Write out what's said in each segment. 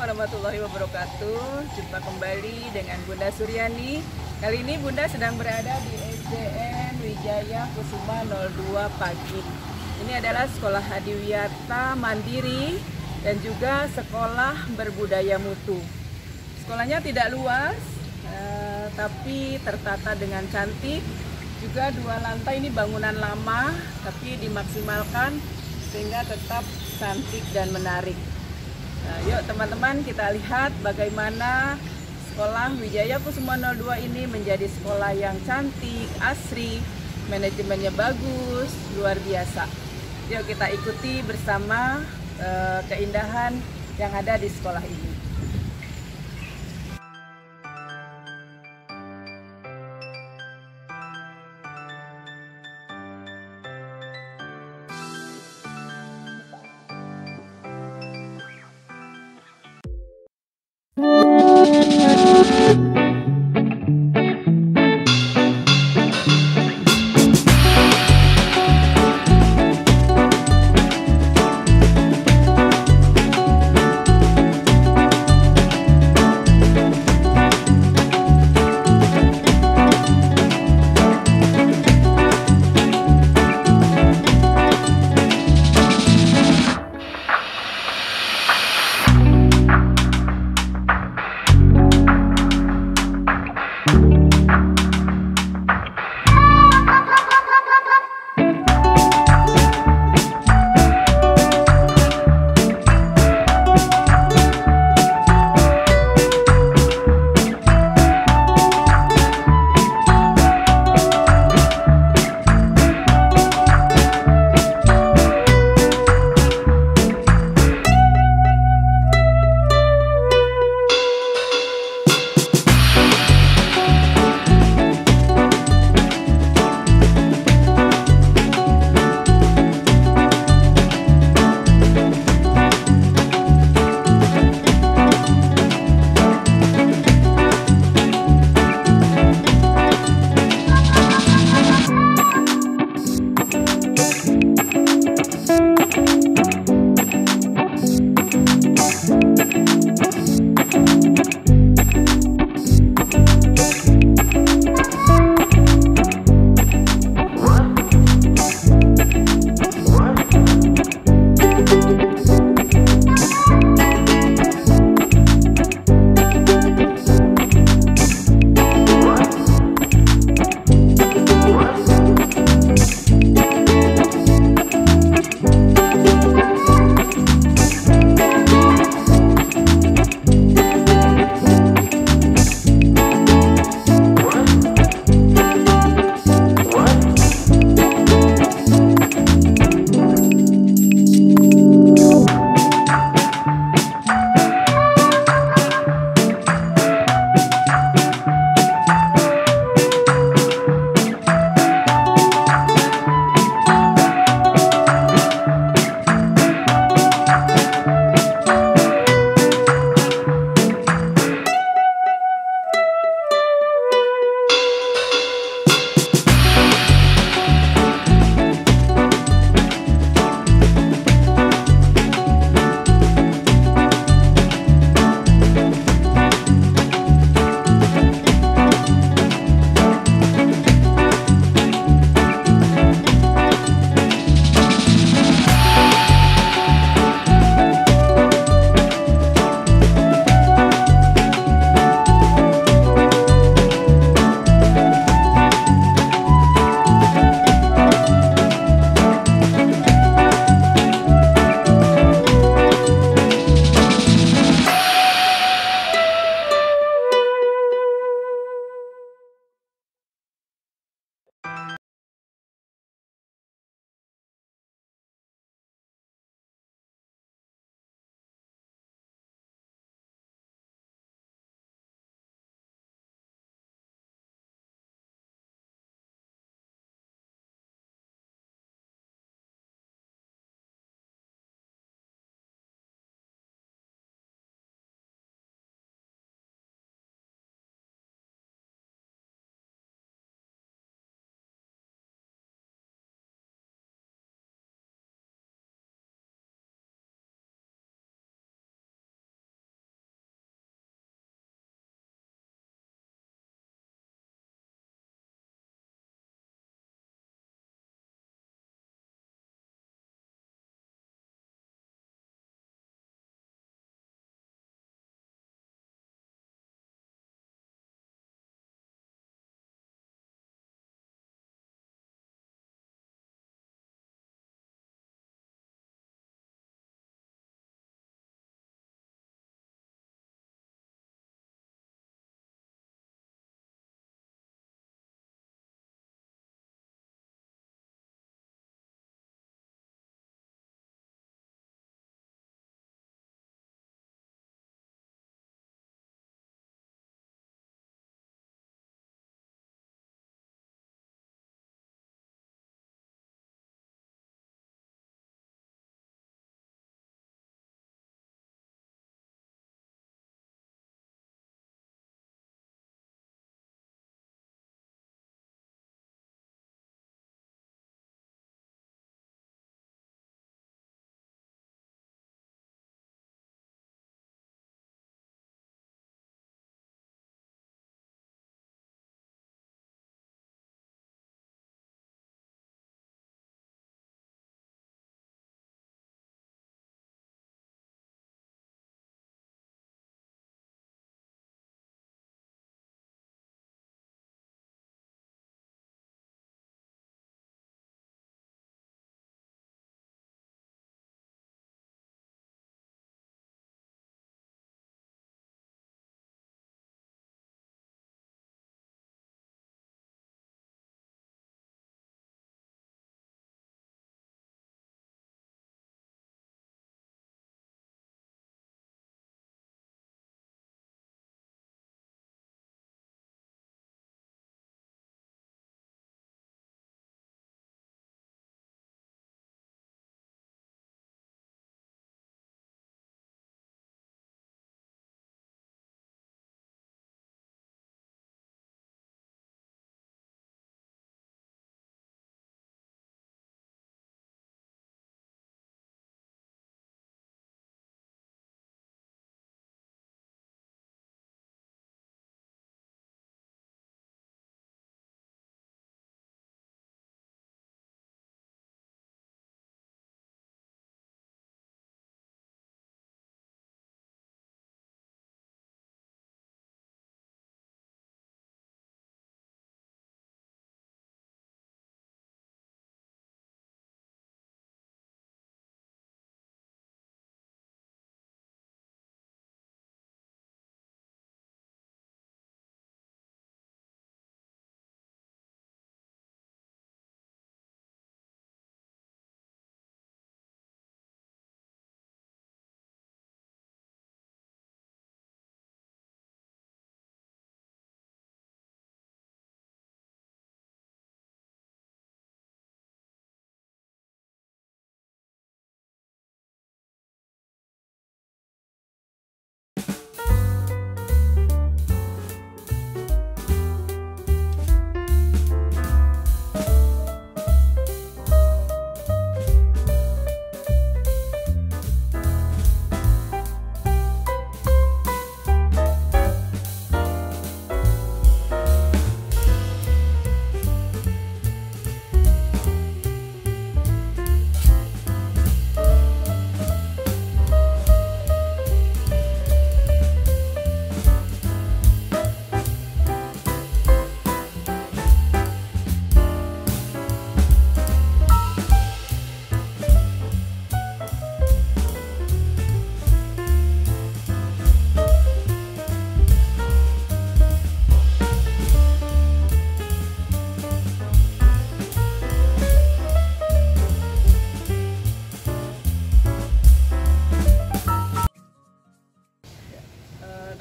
warahmatullahi wabarakatuh. Jumpa kembali dengan Bunda Suryani. Kali ini Bunda sedang berada di SDN Wijaya Kusuma 02 Pagi. Ini adalah sekolah adiwiyata mandiri dan juga sekolah berbudaya mutu. Sekolahnya tidak luas, tapi tertata dengan cantik. Juga 2 lantai, ini bangunan lama, tapi dimaksimalkan sehingga tetap cantik dan menarik. Nah, yuk teman-teman kita lihat bagaimana sekolah Wijaya Kusuma 02 ini menjadi sekolah yang cantik, asri, manajemennya bagus, luar biasa. Yuk kita ikuti bersama keindahan yang ada di sekolah ini.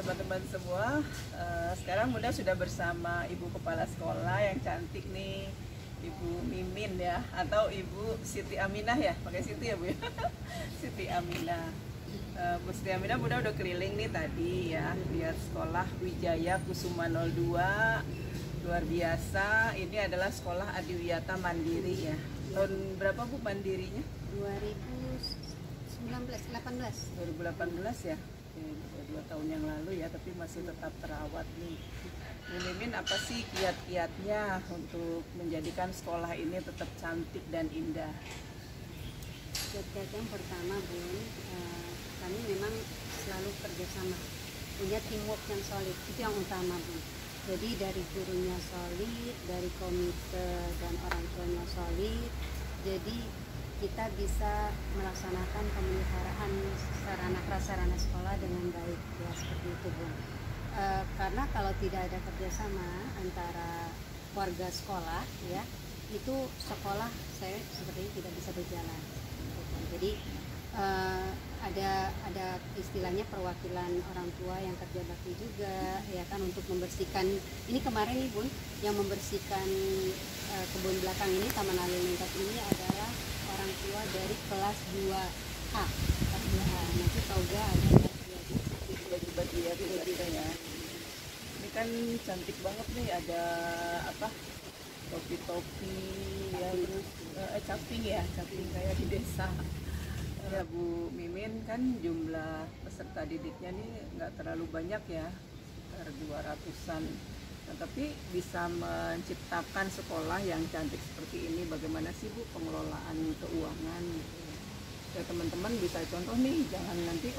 teman-teman semua. Sekarang Bunda sudah bersama Ibu Kepala Sekolah yang cantik nih, Ibu Mimin ya, atau Ibu Siti Aminah ya, pakai Siti ya Bu ya. Siti Aminah. Bu Siti Aminah, Bunda udah keliling nih tadi ya, lihat sekolah Wijaya Kusuma 02, luar biasa. Ini adalah sekolah adiwiyata mandiri ya. Tahun berapa Bu mandirinya? 2018 ya. Oke, 2 tahun yang lalu ya, tapi masih tetap terawat nih. Bu Mimin, apa sih kiat-kiatnya untuk menjadikan sekolah ini tetap cantik dan indah? Kiat-kiat yang pertama Bun, kami memang selalu kerjasama, punya teamwork yang solid, itu yang utama Bun. Jadi dari gurunya solid, dari komite dan orang tuanya solid, jadi kita bisa melaksanakan pemeliharaan sarana-prasarana sekolah dengan baik ya, seperti itu Bu. Karena kalau tidak ada kerjasama antara warga sekolah ya, itu sekolah saya sepertinya tidak bisa berjalan. Jadi ada istilahnya perwakilan orang tua yang kerja bakti juga ya kan, untuk membersihkan. Ini kemarin nih Bun, yang membersihkan kebun belakang ini, Taman Halilintar ini adalah orang tua dari kelas 2A. Kelas 2A. Nanti Tauga ada Bagi-bagi ya kita ya. Ini kan cantik banget nih, ada apa? Topi-topi ya, terus caping ya, caping kayak di desa. Ya Bu Mimin, kan jumlah peserta didiknya nih nggak terlalu banyak ya, sekitar 200-an. Nah, tapi bisa menciptakan sekolah yang cantik seperti ini, bagaimana sih Bu pengelolaan keuangan gitu ya? Ya teman-teman bisa contoh nih, jangan nanti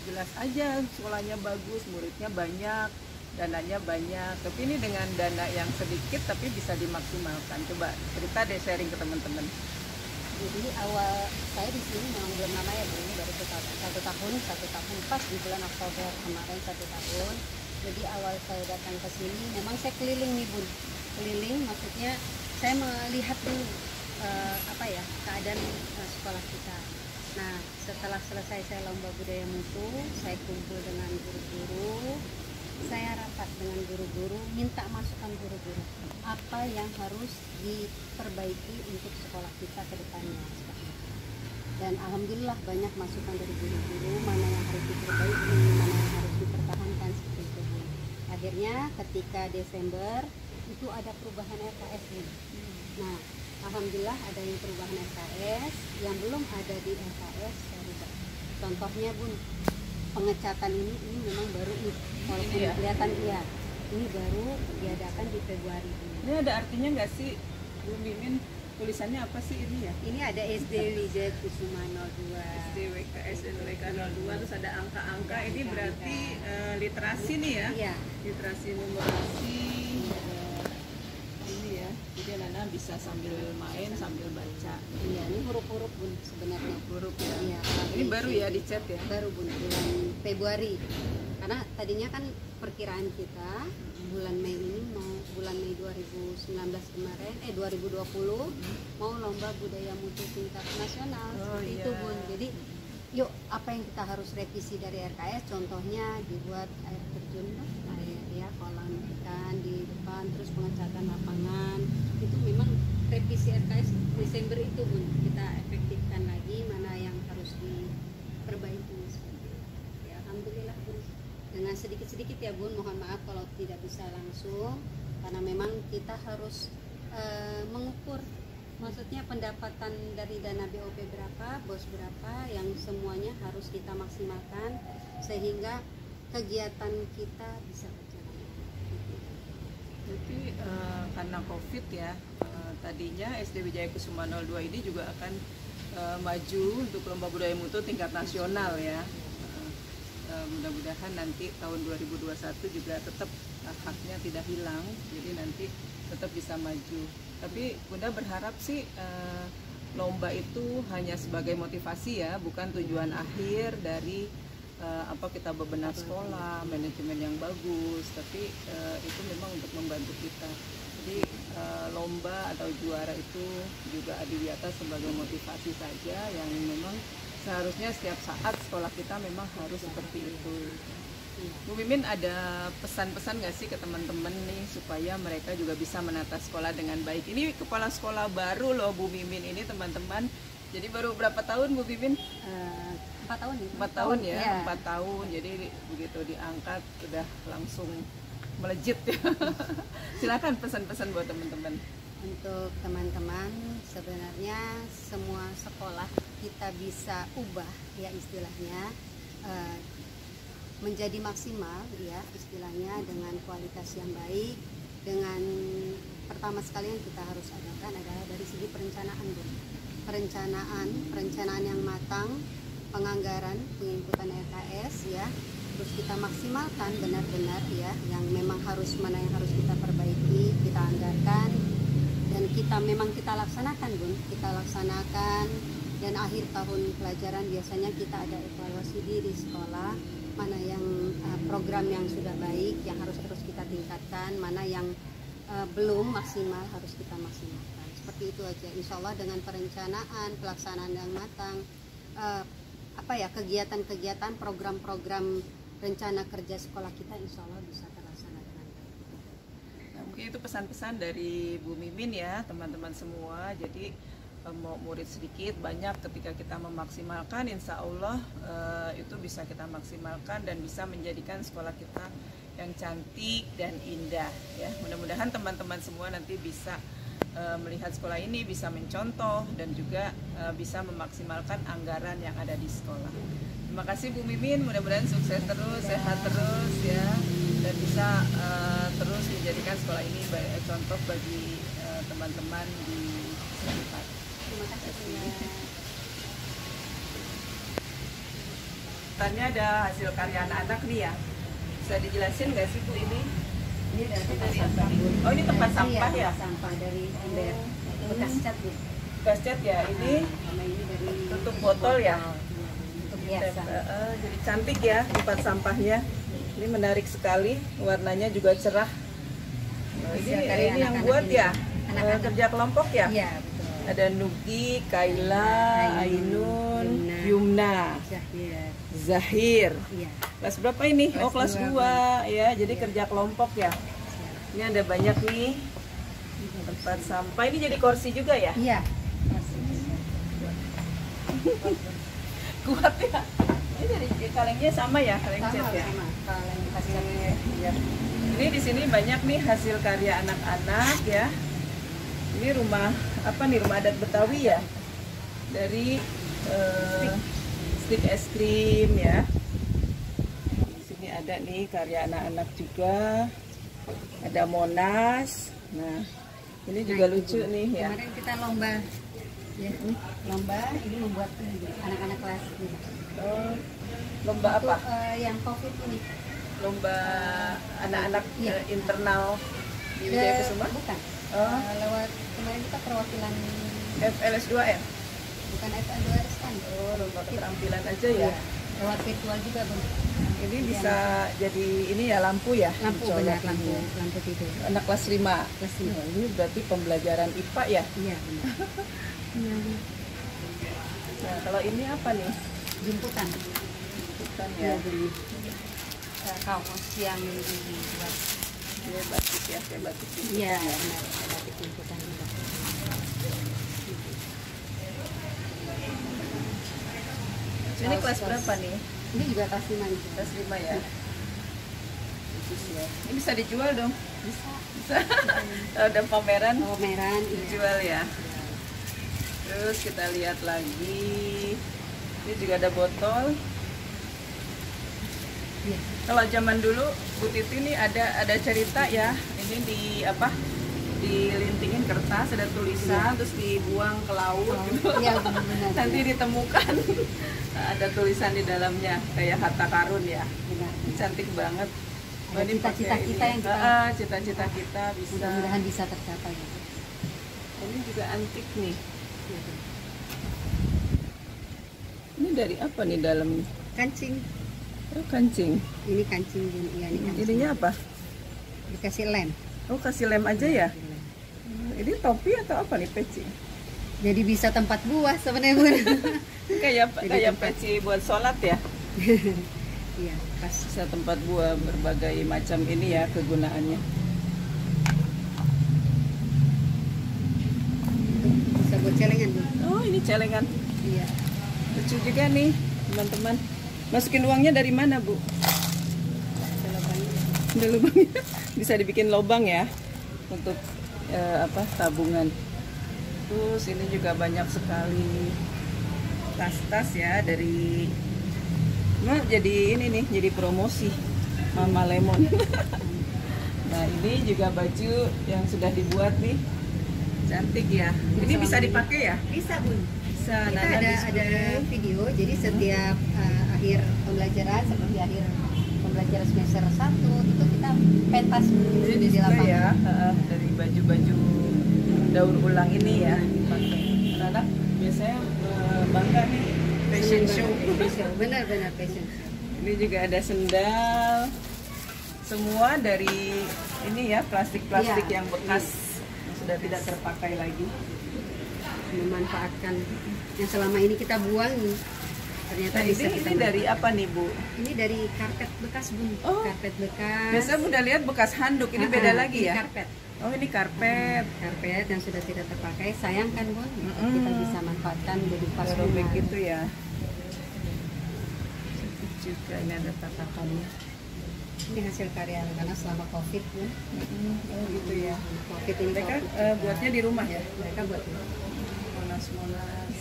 jelas aja sekolahnya bagus, muridnya banyak, dananya banyak, tapi ini dengan dana yang sedikit tapi bisa dimaksimalkan. Coba cerita deh, sharing ke teman-teman. Jadi awal saya di sini memang belum lama ya Bu, ini baru satu tahun pas di bulan Oktober kemarin 1 tahun. Jadi awal saya datang ke sini memang saya keliling nih Bun, keliling maksudnya saya melihat dulu keadaan sekolah kita. Nah setelah selesai saya lomba budaya mutu, saya kumpul dengan guru-guru, saya rapat dengan guru-guru, minta masukan guru-guru apa yang harus diperbaiki untuk sekolah kita ke depannya. Dan alhamdulillah banyak masukan dari guru-guru, mana yang harus diperbaiki, mana yang harus dipertahankan, seperti itu. Akhirnya ketika Desember itu ada perubahan RKS nih. Nah alhamdulillah ada yang perubahan RKS, yang belum ada di RKS saya rubah. Contohnya Bun, pengecatan ini memang baru nih, walaupun ya? Kelihatan iya, ini baru diadakan di Februari. Ini ada artinya nggak sih Bu Mimin, tulisannya apa sih ini ya? Ini ada SD Wijaya Kusuma 02, SDWK 02, terus ada angka-angka. Ini berarti literasi nih ya? Iya. Literasi numerasi. Ini ya, jadi anak-anak bisa sambil main sambil baca. Iya, ini huruf-huruf Bun sebenarnya. Huruf ya. Iya. Ini baru ya dicat ya? Baru Bun, bulan Februari. Karena tadinya kan perkiraan kita bulan Mei ini bulan Mei 2019 kemarin 2020 mau lomba budaya mutu tingkat nasional, seperti itu Bun. Jadi yuk apa yang kita harus revisi dari RKS, contohnya dibuat air terjun, air ya, kolam ikan di depan, terus pengecatan lapangan. Itu memang revisi RKS Desember itu Bun, kita efektifkan lagi mana yang harus diperbaiki, seperti itu. Ya alhamdulillah Bun, dengan sedikit-sedikit ya Bun, mohon maaf kalau tidak bisa langsung, karena memang kita harus mengukur, maksudnya pendapatan dari dana BOP berapa, bos berapa, yang semuanya harus kita maksimalkan sehingga kegiatan kita bisa berjalan. Jadi karena COVID ya, tadinya SD Wijaya Kusuma 02 ini juga akan maju untuk lomba budaya mutu tingkat nasional ya. Mudah-mudahan nanti tahun 2021 juga tetap haknya tidak hilang, jadi nanti tetap bisa maju. Tapi Bunda berharap sih lomba itu hanya sebagai motivasi ya, bukan tujuan akhir dari kita bebenah sekolah, manajemen yang bagus, tapi itu memang untuk membantu kita. Jadi lomba atau juara itu juga adiwiyata sebagai motivasi saja, yang memang seharusnya setiap saat sekolah kita memang harus seperti itu. Bu, Bu Mimin ada pesan-pesan nggak sih ke teman-teman nih supaya mereka juga bisa menata sekolah dengan baik? Ini kepala sekolah baru loh Bu Mimin ini teman-teman. Jadi baru berapa tahun Bu Mimin? 4 tahun ya. 4 tahun ya, Iya. 4 tahun. Jadi begitu diangkat udah langsung melejit ya. Silakan pesan-pesan buat teman-teman. Untuk teman-teman, sebenarnya semua sekolah kita bisa ubah ya istilahnya, menjadi maksimal ya istilahnya dengan kualitas yang baik. Dengan pertama sekali yang kita harus adakan adalah dari segi perencanaan, Bu. Perencanaan yang matang, penganggaran, penginputan RKS ya. Terus kita maksimalkan benar-benar ya yang memang mana yang harus kita perbaiki, kita anggarkan, dan kita laksanakan, Bun. Kita laksanakan, dan akhir tahun pelajaran biasanya kita ada evaluasi diri sekolah, mana yang program yang sudah baik yang harus terus kita tingkatkan, mana yang belum maksimal harus kita maksimalkan. Seperti itu aja. Insya Allah dengan perencanaan, pelaksanaan yang matang, kegiatan-kegiatan, program-program rencana kerja sekolah kita insya Allah bisa terlaksana dengan baik. Nah, mungkin itu pesan-pesan dari Bu Mimin ya teman-teman semua. Jadi mau murid sedikit banyak, ketika kita memaksimalkan insya Allah itu bisa kita maksimalkan dan bisa menjadikan sekolah kita yang cantik dan indah ya. Mudah-mudahan teman-teman semua nanti bisa melihat sekolah ini, bisa mencontoh dan juga bisa memaksimalkan anggaran yang ada di sekolah. Terima kasih Bu Mimin, mudah-mudahan sukses terus, sehat terus ya, dan bisa terus menjadikan sekolah ini contoh bagi teman-teman di sekitar. Terima kasih. Tanya ada hasil karya anak-anak nih ya, bisa dijelasin nggak sih Bu ini? Ini Dari apa nih? Oh ini tempat sampah ya? Sampah dari ember bekas cat ya. Bekas cat ya, ini Sama ini dari tutup botol ya? Untuk biasa. Jadi cantik ya tempat sampahnya. Ini menarik sekali, warnanya juga cerah. Nah, ini yang anak-anak buat ini. ya? Anak-anak. Kerja kelompok ya? Iya, betul. Ada Nugi, Kaila, Ainun, Yumna, Zahir. Iya. Kelas berapa ini? Kelas Kelas 2 ya. Jadi kerja kelompok ya. Ini ada banyak nih tempat sampah. Ini jadi kursi juga ya? Iya. Kuat ya. Ini dari kalengnya sama ya, kaleng cat ya. Sama. Kaleng bekas cat. Iya. Ini di sini banyak nih hasil karya anak-anak ya. Ini rumah apa nih, rumah adat Betawi ya. Dari stik es krim ya. Di sini ada nih karya anak-anak juga. Ada Monas. Nah, ini juga lucu nih ya. Kemarin kita lomba. Ya, lomba ini membuat anak-anak kelas ini. Oh, lomba apa? Yang COVID ini. Lomba anak-anak Iya. internal di Wijaya Kusuma? Bukan. Oh. Lewat kemarin kita perwakilan FLS2M? bukan FL2S kan. Oh, lomba keterampilan aja ya? Iya. Lewat virtual juga, Bun. Ini bisa jadi ini ya, lampu ya? Lampu Dicolok benar, ini ya. lampu tidur. Anak kelas 5. Kelas 5. Oh, ini berarti pembelajaran IPA ya? Iya, benar. Nah, kalau ini apa nih? Jemputan. Bukan Ya, ya? beli kaos yang dibuat. Ini batik ya, kayak batik gitu. Iya, benar. Batik jemputan juga. Ini kelas berapa nih? Ini juga kelas 5 nih. Kelas 5 ya? Bagus ya. Ini bisa dijual dong? Bisa. Bisa. Kalau ada pameran, Pameran, iya. dijual ya. Terus kita lihat lagi. Ini juga ada botol. Iya. Kalau zaman dulu Bu Titi ini ada cerita ya. Ini di apa? Dilintingin kertas, ada tulisan, terus dibuang ke laut. Gitu. Iya, benar-benar. Nanti ditemukan ada tulisan di dalamnya kayak harta karun ya. Benar. Cantik banget. Ada Wah, ini cita-cita pakai kita ini. yang kita- Cita-cita kita bisa. Mudah-mudahan bisa tercapai. Gitu. Ini juga antik nih. Iya. Ini dari apa nih dalam? Kancing. Oh, kancing. Ini kancing, Bun. Iya, ini kancing. Ininya apa? Dikasih lem. Oh, kasih lem aja ya? Ini topi atau apa nih, peci? Jadi bisa tempat buah sebenarnya, Bun. Kayak Jadi kayak tempat- peci buat sholat ya? Iya, pas. Bisa tempat buah berbagai macam ini ya kegunaannya. Bisa buat celengan Bu. Oh, ini celengan. Iya. Lucu juga nih, teman-teman. Masukin uangnya dari mana, Bu? Ada lubangnya. Ada lubangnya. Bisa dibikin lubang ya untuk tabungan. Terus ini juga banyak sekali tas-tas ya dari jadi ini nih, jadi promosi Mama Lemon. Nah, ini juga baju yang sudah dibuat nih. Cantik ya. Ini bisa dipakai ya? Bisa Bun. Bisa. Kita ada video, jadi setiap akhir pembelajaran seperti akhir pembelajaran semester 1 itu kita pentas Jadi di lapangan. ya, dari baju-baju daur ulang ini ya dipakai. Anak-anak biasanya bangga nih fashion show. Benar-benar fashion show. Ini juga ada sendal. Semua dari ini ya, plastik-plastik Iya. yang bekas yang sudah tidak terpakai lagi. Memanfaatkan yang selama ini kita buang ternyata Nah, bisa ini kita dari apa nih, Bu? ini dari karpet bekas Bun. Oh. Karpet bekas. Biasanya Bunda lihat bekas handuk, ini beda lagi ini ya? Karpet. Oh, ini karpet. Karpet yang sudah tidak terpakai, sayang kan Bun? Mm-mm. Kita bisa manfaatkan jadi pas Robek rumah. gitu ya. Juga ini ada tatakannya. Ini hasil karya anak-anak selama COVID Bun. Oh gitu ya. COVID ini Mereka COVID. buatnya di rumah ya? Mereka buat Monas-monas.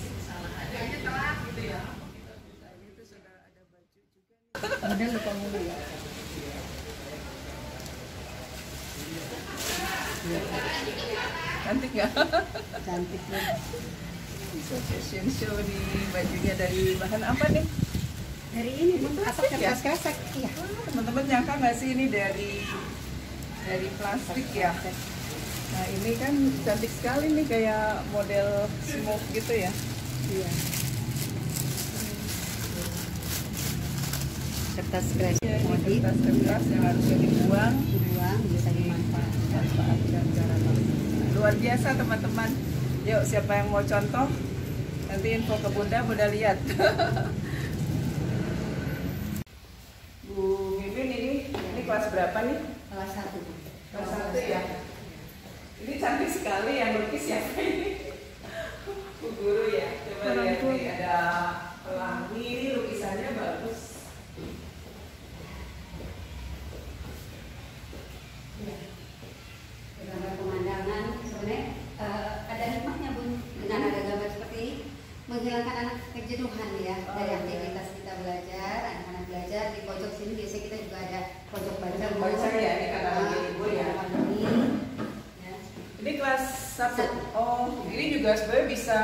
Udah lupa mulu ya. Cantik nggak? Cantik Bun. Bisa fashion show di bajunya dari bahan apa nih? Dari ini Bun, Plastik atap ya? kertas kresek. Iya. Teman-teman nyangka nggak sih ini dari plastik ya? Nah ini kan cantik sekali nih, kayak model smoke gitu ya. Iya. Kertas kresek Ya, ini modif kertas-kertas yang harusnya dibuang. dibuang bisa dimanfaatkan. Manfaatkan cara luar biasa teman-teman. Yuk, siapa yang mau contoh, nanti info ke Bunda lihat. Bu Mimin, ini kelas berapa nih? Kelas 1 Bun. Kelas 1 ya. Ini cantik sekali yang lukis siapa ini? Bu Guru ya. Coba lihat nih, ada pelangi, ini lukisannya bagus. Gambar pemandangan sebenarnya ada hikmahnya Bun, dengan ada gambar seperti ini menghilangkan anak kejenuhan ya. Dari aktivitas kita belajar, anak-anak belajar di pojok sini biasanya kita juga ada pojok baca Bun. Baca ya, ini karena lagi libur ya. Pandemi, ya. Ini kelas 1. Oh, ini juga sebenarnya bisa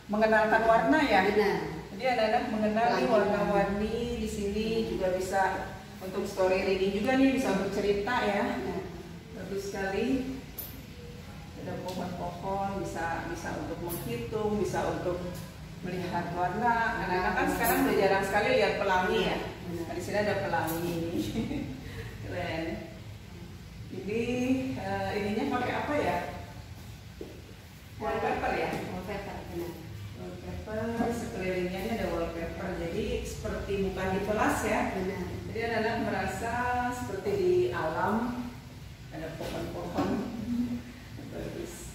mengenalkan warna ya. Benar. Jadi anak-anak mengenali warna-warni di sini, juga bisa untuk story reading juga nih, bisa bercerita ya. Benar. Bagus sekali. Ada pohon-pohon, bisa untuk menghitung, bisa untuk melihat warna. Anak-anak kan sekarang udah jarang sekali lihat pelangi ya. Nah, di sini ada pelangi. Keren. Ini ininya pakai apa ya? Wallpaper ya? Wallpaper, benar. Wallpaper, sekelilingnya ini ada wallpaper. Jadi seperti bukan di kelas ya. Benar. Jadi anak-anak merasa seperti di alam. Ada pohon-pohon. Bagus.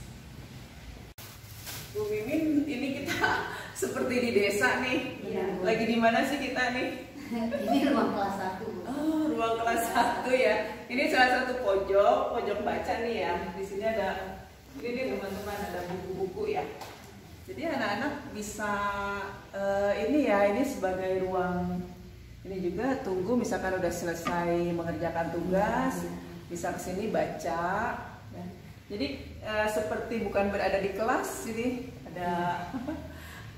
Bu Mimin, ini kita seperti di desa nih. Iya, Bu. Lagi di mana sih kita nih? Ini ruang kelas 1 Bun. Oh, ruang kelas 1 ya. Ini salah satu pojok baca nih ya. Di sini ada, ini nih teman-teman, ada buku-buku ya. Jadi anak-anak bisa ini sebagai ruang. Ini juga tunggu misalkan udah selesai mengerjakan tugas, bisa kesini baca. Ya. Jadi seperti bukan berada di kelas, ini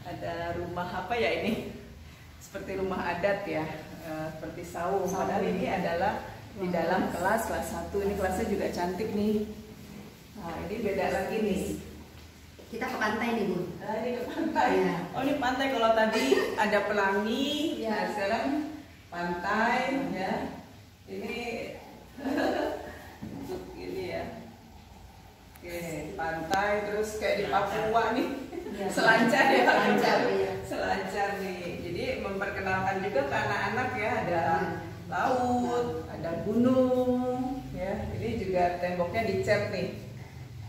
ada rumah apa ya ini? Seperti rumah adat ya, seperti saung. Padahal ini adalah di dalam kelas 1. Ini kelasnya juga cantik nih. Nah, ini beda lagi nih. Kita ke pantai nih Bun. Nah, ini ke pantai. Ya. Oh, ini pantai. Kalau tadi ada pelangi, Ya. nah sekarang pantai ya. Ini untuk ini ya. Oke, pantai terus kayak di Papua nih. Ya. Selancar ya. Selancar, iya. Selancar nih. Jadi memperkenalkan perkenalkan juga ke anak-anak ya, ada laut, ada gunung, ya. Ini juga temboknya dicat nih,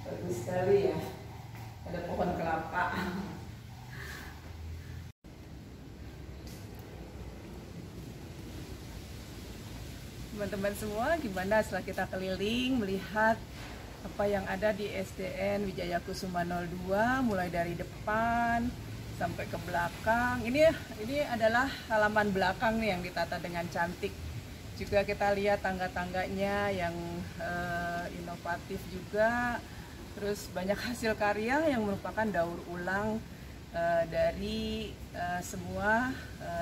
bagus sekali ya. Ada pohon kelapa. Teman-teman semua, gimana setelah kita keliling melihat apa yang ada di SDN Wijaya Kusuma 02, mulai dari depan sampai ke belakang. Ini adalah halaman belakang nih yang ditata dengan cantik. Juga kita lihat tangga-tangganya yang inovatif juga. Terus banyak hasil karya yang merupakan daur ulang dari semua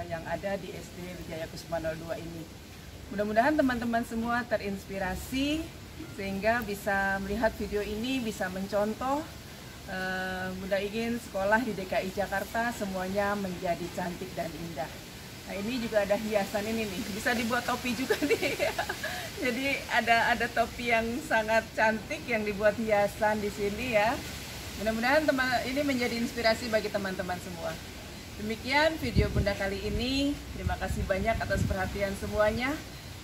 yang ada di SD Wijaya Kusuma 02 ini. Mudah-mudahan teman-teman semua terinspirasi sehingga bisa melihat video ini, bisa mencontoh. Bunda ingin sekolah di DKI Jakarta semuanya menjadi cantik dan indah. Nah, ini juga ada hiasan ini nih, bisa dibuat topi juga nih. Jadi ada topi yang sangat cantik yang dibuat hiasan di sini ya. Mudah-mudahan ini menjadi inspirasi bagi teman-teman semua. Demikian video Bunda kali ini. Terima kasih banyak atas perhatian semuanya.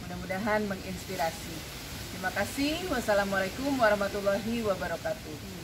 Mudah-mudahan menginspirasi. Terima kasih. Wassalamualaikum warahmatullahi wabarakatuh.